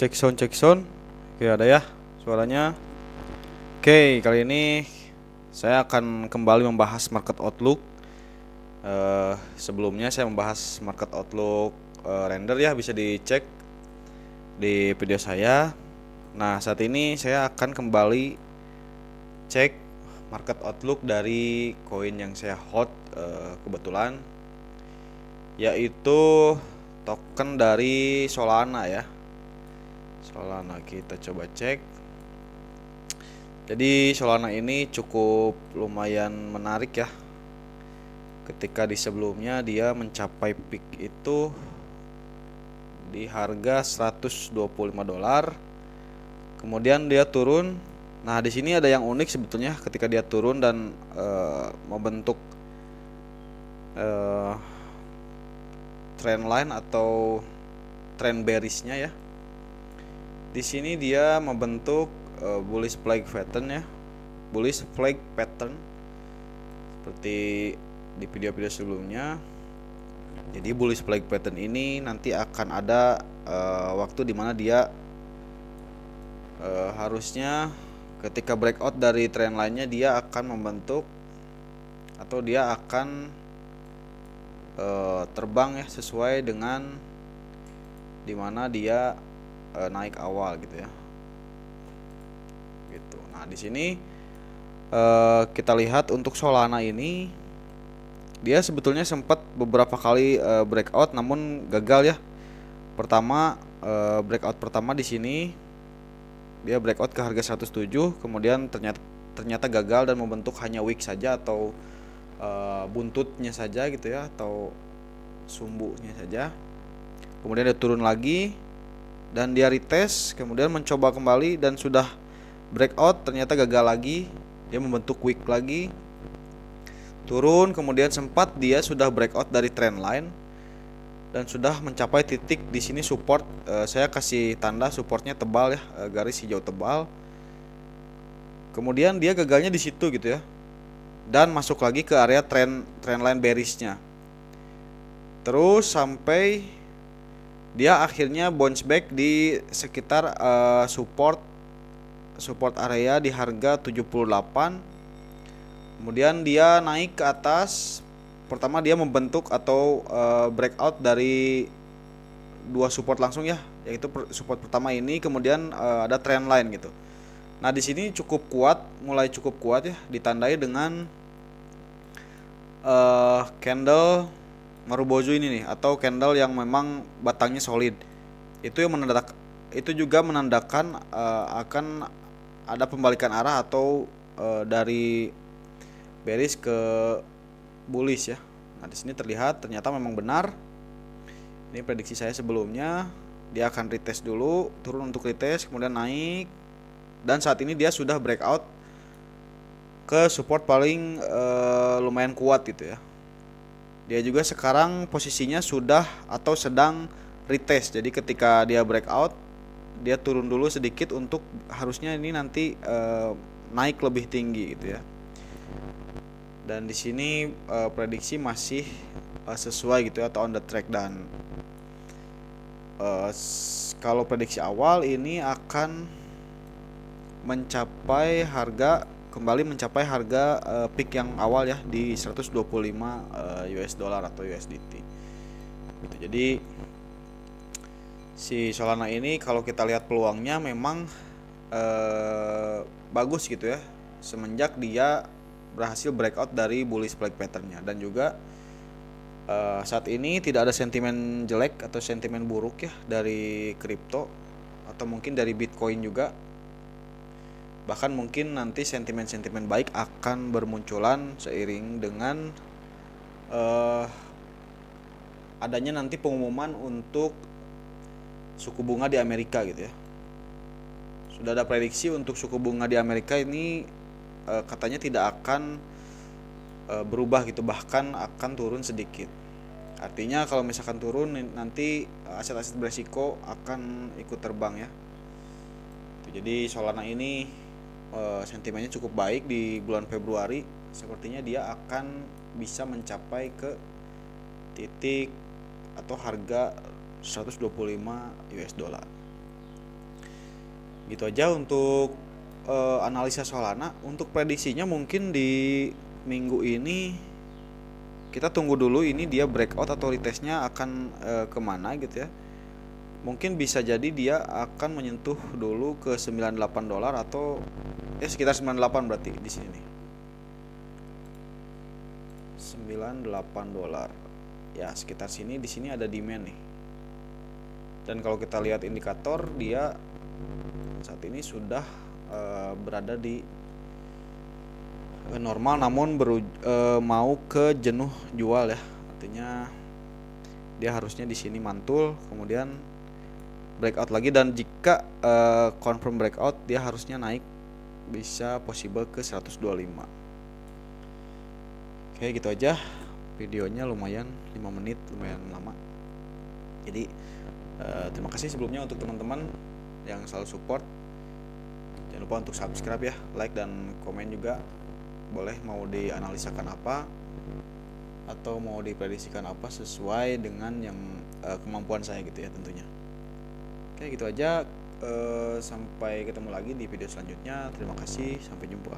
Cek sound. Oke, ada ya suaranya. Oke, kali ini saya akan kembali membahas market outlook. Sebelumnya saya membahas market outlook render ya, bisa dicek di video saya. Nah, saat ini saya akan kembali cek market outlook dari koin yang saya hold kebetulan, yaitu token dari Solana ya. Solana kita coba cek. Jadi Solana ini cukup lumayan menarik ya. Ketika di sebelumnya dia mencapai peak itu di harga 125 dolar. Kemudian dia turun. Nah, di sini ada yang unik sebetulnya ketika dia turun dan membentuk trend line atau trend bearishnya ya. Di sini dia membentuk bullish flag pattern ya, bullish flag pattern seperti di video-video sebelumnya. Jadi bullish flag pattern ini nanti akan ada waktu dimana dia harusnya ketika breakout dari trend line-nya dia akan membentuk atau dia akan terbang ya sesuai dengan dimana dia naik awal gitu ya. Gitu. Nah, di sini kita lihat untuk Solana ini dia sebetulnya sempat beberapa kali breakout namun gagal ya. Pertama breakout pertama di sini dia breakout ke harga 107, kemudian ternyata gagal dan membentuk hanya wick saja atau buntutnya saja gitu ya, atau sumbunya saja. Kemudian dia turun lagi dan dia retest, kemudian mencoba kembali dan sudah breakout, ternyata gagal lagi. Dia membentuk wick lagi, turun, kemudian sempat dia sudah breakout dari trend line dan sudah mencapai titik di sini support. Saya kasih tanda supportnya tebal ya, garis hijau tebal. Kemudian dia gagalnya di situ gitu ya, dan masuk lagi ke area trend line bearishnya. Terus sampai dia akhirnya bounce back di sekitar support area di harga 78. Kemudian dia naik ke atas. Pertama dia membentuk atau breakout dari dua support langsung ya, yaitu support pertama ini, kemudian ada trend line gitu. Nah, di sini cukup kuat, mulai cukup kuat ya, ditandai dengan candle Marubozu ini nih, atau candle yang memang batangnya solid. Itu yang itu juga menandakan akan ada pembalikan arah atau dari bearish ke bullish ya. Nah, di sini terlihat ternyata memang benar. Ini prediksi saya sebelumnya. Dia akan retest dulu, turun untuk retest, kemudian naik. Dan saat ini dia sudah breakout ke support paling lumayan kuat gitu ya. Dia juga sekarang posisinya sudah atau sedang retest. Jadi ketika dia breakout, dia turun dulu sedikit untuk harusnya ini nanti naik lebih tinggi gitu ya. Dan di sini prediksi masih sesuai gitu ya, atau on the track. Dan kalau prediksi awal ini akan kembali mencapai harga peak yang awal ya di 125 US dollar atau USDT gitu. Jadi si Solana ini kalau kita lihat peluangnya memang bagus gitu ya, semenjak dia berhasil breakout dari bullish flag patternnya. Dan juga saat ini tidak ada sentimen jelek atau sentimen buruk ya dari kripto, atau mungkin dari Bitcoin juga. Bahkan mungkin nanti sentimen-sentimen baik akan bermunculan seiring dengan adanya nanti pengumuman untuk suku bunga di Amerika gitu ya. Sudah ada prediksi untuk suku bunga di Amerika ini katanya tidak akan berubah gitu, bahkan akan turun sedikit. Artinya kalau misalkan turun nanti aset-aset beresiko akan ikut terbang ya. Jadi Solana ini sentimennya cukup baik di bulan Februari. Sepertinya dia akan bisa mencapai ke titik atau harga 125 US dollar. Gitu aja untuk analisa Solana. Untuk prediksinya mungkin di minggu ini kita tunggu dulu ini dia breakout atau retestnya akan kemana gitu ya. Mungkin bisa jadi dia akan menyentuh dulu ke 98 dolar atau sekitar 98 berarti di sini nih. 98 dolar. Ya, sekitar sini, di sini ada demand nih. Dan kalau kita lihat indikator dia saat ini sudah berada di normal namun mau ke jenuh jual ya. Artinya dia harusnya di sini mantul kemudian breakout lagi, dan jika confirm breakout dia harusnya naik bisa possible ke 125. Oke, gitu aja. Videonya lumayan 5 menit, lumayan lama. Jadi terima kasih sebelumnya untuk teman-teman yang selalu support. Jangan lupa untuk subscribe ya, like dan komen juga. Boleh mau dianalisakan apa atau mau diprediksikan apa sesuai dengan yang kemampuan saya gitu ya tentunya. Oke, gitu aja. Sampai ketemu lagi di video selanjutnya. Terima kasih, sampai jumpa.